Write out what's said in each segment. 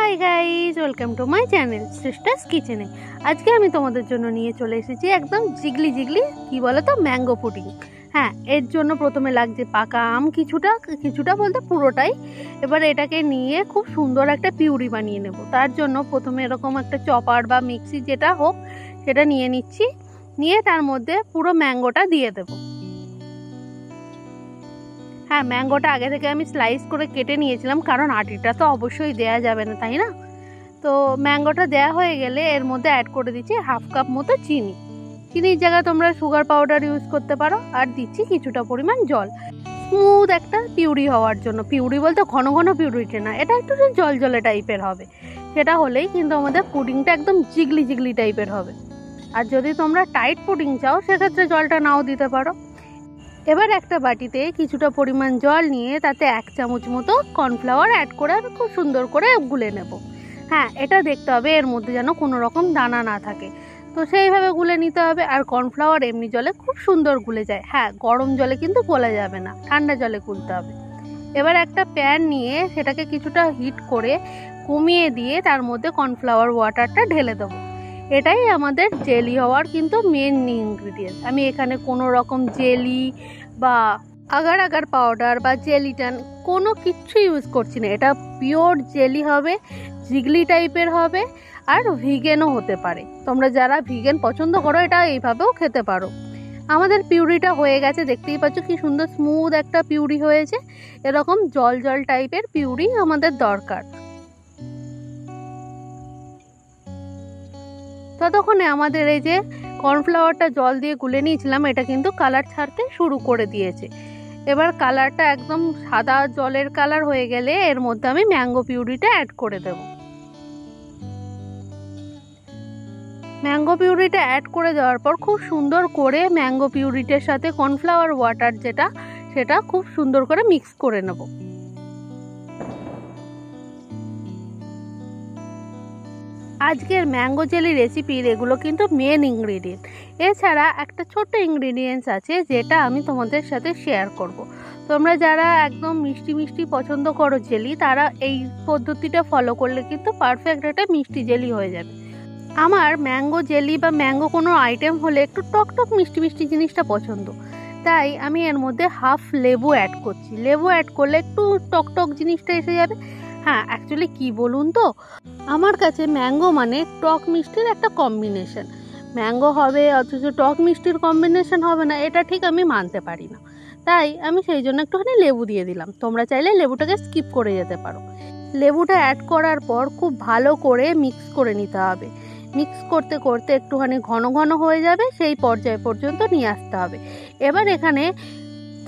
Hi guys, welcome to my channel sisters কিচেনে। আজকে আমি তোমাদের জন্য নিয়ে চলে এসেছি একদম জিগলি জিগলি কি বলো তো ম্যাঙ্গো পুডিং। হ্যাঁ, এর জন্য প্রথমে লাগছে পাকা আম কিছুটা বলতে পুরোটাই। এবার এটাকে নিয়ে খুব সুন্দর একটা পিউরি বানিয়ে নেব। তার জন্য প্রথমে এরকম একটা চপার বা মিক্সি যেটা হোক সেটা নিয়ে নিচ্ছি। নিয়ে তার মধ্যে পুরো ম্যাঙ্গোটা দিয়ে দেবো। হ্যাঁ, ম্যাঙ্গোটা আগে থেকে আমি স্লাইস করে কেটে নিয়েছিলাম, কারণ আটিটা তো অবশ্যই দেয়া যাবে না, তাই না? তো ম্যাঙ্গোটা দেয়া হয়ে গেলে এর মধ্যে অ্যাড করে দিচ্ছি হাফ কাপ মতো চিনির জায়গায় তোমরা সুগার পাউডার ইউজ করতে পারো। আর দিচ্ছি কিছুটা পরিমাণ জল, স্মুথ একটা পিউরি হওয়ার জন্য। পিউরি বলতে ঘন ঘন পিউরিটা না, এটা একটু জলজলে টাইপের হবে। সেটা হলেই কিন্তু আমাদের পুডিংটা একদম জিগলি জিগলি টাইপের হবে। আর যদি তোমরা টাইট পুডিং চাও সেক্ষেত্রে জলটা নাও দিতে পারো। এবার একটা বাটিতে কিছুটা পরিমাণ জল নিয়ে তাতে 1 চামচ মতো কর্নফ্লাওয়ার অ্যাড করে খুব সুন্দর করে গুলে নেব। হ্যাঁ, এটা দেখতে হবে এর মধ্যে যেন কোনো রকম দানা না থাকে, তো সেইভাবে গুলে নিতে হবে। আর কর্নফ্লাওয়ার এমনি জলে খুব সুন্দর গুলে যায়। হ্যাঁ, গরম জলে কিন্তু গোলা যাবে না, ঠান্ডা জলে গুলতে হবে। এবার একটা প্যান নিয়ে সেটাকে কিছুটা হিট করে কমিয়ে দিয়ে তার মধ্যে কর্নফ্লাওয়ার ওয়াটারটা ঢেলে দেবো। এটাই আমাদের জেলি হওয়ার কিন্তু মেন ইনগ্রিডিয়েন্ট। আমি এখানে কোনো রকম জেলি বা আগার আগার পাউডার বা জেলিটান কোনো কিচ্ছু ইউজ করছি না। এটা পিওর জেলি হবে, জিগলি টাইপের হবে, আর ভিগেনও হতে পারে। তোমরা যারা ভিগেন পছন্দ করো এটা এইভাবেও খেতে পারো। আমাদের পিউরিটা হয়ে গেছে, দেখতেই পাচ্ছ কি সুন্দর স্মুথ একটা পিউরি হয়েছে। এরকম জল জল টাইপের পিউরি আমাদের দরকার। ততক্ষণে আমাদের এই যে কর্নফ্লাওয়ারটা জল দিয়ে গুলে নিয়েছিলাম এটা কিন্তু কালার ছাড়তে শুরু করে দিয়েছে। এবার কালারটা একদম সাদা জলের কালার হয়ে গেলে এর মধ্যে আমি ম্যাঙ্গো পিউরিটা অ্যাড করে দেব। ম্যাঙ্গো পিউরিটা অ্যাড করে দেওয়ার পর খুব সুন্দর করে ম্যাঙ্গো পিউরিটার সাথে কর্নফ্লাওয়ার ওয়াটার সেটা খুব সুন্দর করে মিক্স করে নেব। আজকের ম্যাঙ্গো জেলি রেসিপির এগুলো কিন্তু মেন ইনগ্রিডিয়েন্ট। এছাড়া একটা ছোট্ট ইনগ্রিডিয়েন্টস আছে যেটা আমি তোমাদের সাথে শেয়ার করব। তোমরা যারা একদম মিষ্টি মিষ্টি পছন্দ করো জেলি, তারা এই পদ্ধতিটা ফলো করলে কিন্তু পারফেক্ট একটা মিষ্টি জেলি হয়ে যাবে। আমার ম্যাঙ্গো জেলি বা ম্যাঙ্গো কোনো আইটেম হলে একটু টক টক মিষ্টি মিষ্টি জিনিসটা পছন্দ, তাই আমি এর মধ্যে হাফ লেবু অ্যাড করছি। লেবু অ্যাড করলে একটু টক টক জিনিসটা এসে যাবে। হ্যাঁ, অ্যাকচুয়ালি কি বলুন তো, আমার কাছে ম্যাঙ্গো মানে টক মিষ্টির একটা কম্বিনেশন। ম্যাঙ্গো হবে অথচ টক মিষ্টির কম্বিনেশন হবে না, এটা ঠিক আমি মানতে পারি না। তাই আমি সেই জন্য একটুখানি লেবু দিয়ে দিলাম। তোমরা চাইলে লেবুটাকে স্কিপ করে যেতে পারো। লেবুটা অ্যাড করার পর খুব ভালো করে মিক্স করে নিতে হবে। মিক্স করতে করতে একটুখানি ঘন ঘন হয়ে যাবে, সেই পর্যায় পর্যন্ত নিয়ে আসতে হবে। এবার এখানে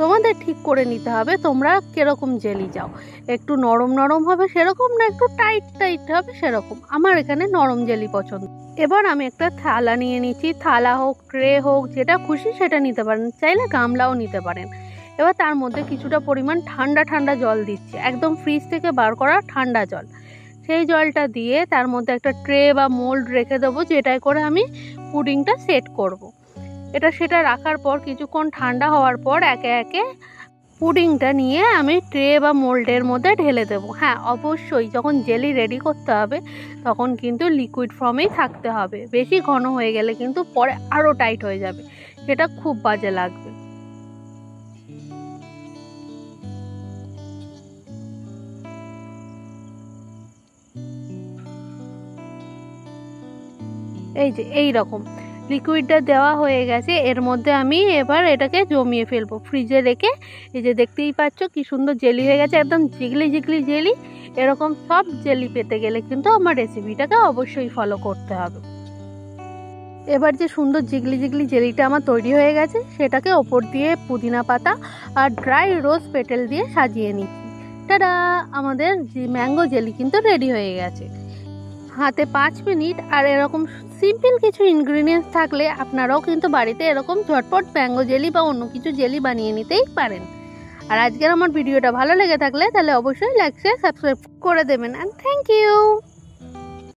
তোমাদের ঠিক করে নিতে হবে তোমরা কিরকম জেলি চাও। একটু নরম নরম হবে সেরকম, না একটু টাইট টাইট হবে সেরকম। আমার এখানে নরম জেলি পছন্দ। এবার আমি একটা থালা নিয়ে নিচ্ছি। থালা হোক, ট্রে হোক, যেটা খুশি সেটা নিতে পারেন, চাইলে গামলাও নিতে পারেন। এবার তার মধ্যে কিছুটা পরিমাণ ঠান্ডা ঠান্ডা জল দিচ্ছি, একদম ফ্রিজ থেকে বার করা ঠান্ডা জল। সেই জলটা দিয়ে তার মধ্যে একটা ট্রে বা মোল্ড রেখে দেবো, যেটায় করে আমি পুডিংটা সেট করব। সেটা রাখার পর কিছুক্ষণ ঠান্ডা হওয়ার পর একে একে পুডিংটা নিয়ে আমি ট্রে বা মোল্ডের মধ্যে ঢেলে দেবো। হ্যাঁ, অবশ্যই যখন জেলি রেডি করতে হবে তখন কিন্তু লিকুইড ফর্মেই থাকতে হবে। বেশি ঘন হয়ে গেলে কিন্তু পরে আরও টাইট হয়ে যাবে, সেটা খুব বাজে লাগবে। এই যে এই রকম লিকুইডটা দেওয়া হয়ে গেছে। এর মধ্যে আমি এবার এটাকে জমিয়ে ফেলবো ফ্রিজে রেখে। এই যে দেখতেই পাচ্ছ কি সুন্দর জেলি হয়ে গেছে, একদম জিগলি জিগলি জেলি। এরকম সব জেলি পেতে গেলে কিন্তু আমার রেসিপিটাকে অবশ্যই ফলো করতে হবে। এবার যে সুন্দর জিগলি জিগলি জেলিটা আমার তৈরি হয়ে গেছে সেটাকে ওপর দিয়ে পুদিনা পাতা আর ড্রাই রোজ পেটেল দিয়ে সাজিয়ে নিচ্ছি। টাডা, আমাদের যে ম্যাঙ্গো জেলি কিন্তু রেডি হয়ে গেছে। হাতে 5 মিনিট। আর এরকম সিম্পল কিছু ইনগ্রিডিয়েন্টস থাকলে আপনারাও কিন্তু বাড়িতে এরকম ঝটপট ম্যাঙ্গো জেলি বা অন্য কিছু জেলি বানিয়ে নিতেই পারেন। আর আজকের আমার ভিডিওটা ভালো লেগে থাকলে তাহলে অবশ্যই লাইক শেয়ার সাবস্ক্রাইব করে দেবেন। And thank you.